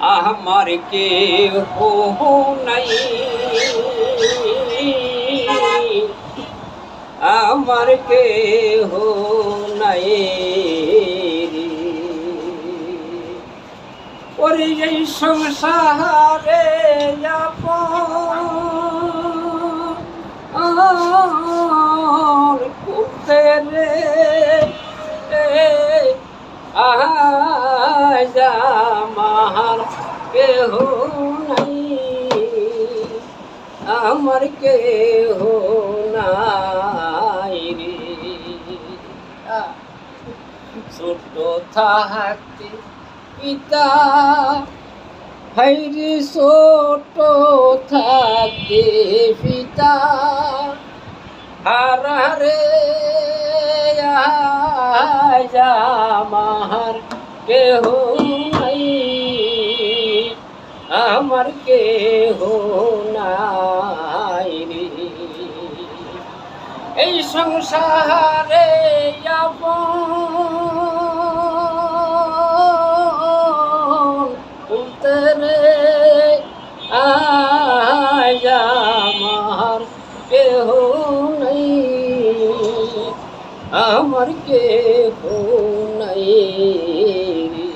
আমার কেহ নাই, আমার কেহ নাই রে। ওরে এই সংসারে আপন করতে রে আজ আমার কেহ নাই, আমার কেহ নাই রে। ছোট থাকতে পিতা হাইরে, ছোট থাকতে পিতা হারারে আজ আমার কেহ নাই, আমার কেহ নাই রে। এই সংসারে আপন রে আজ আমার কেহ নাই, আমার কেহ নাই রে।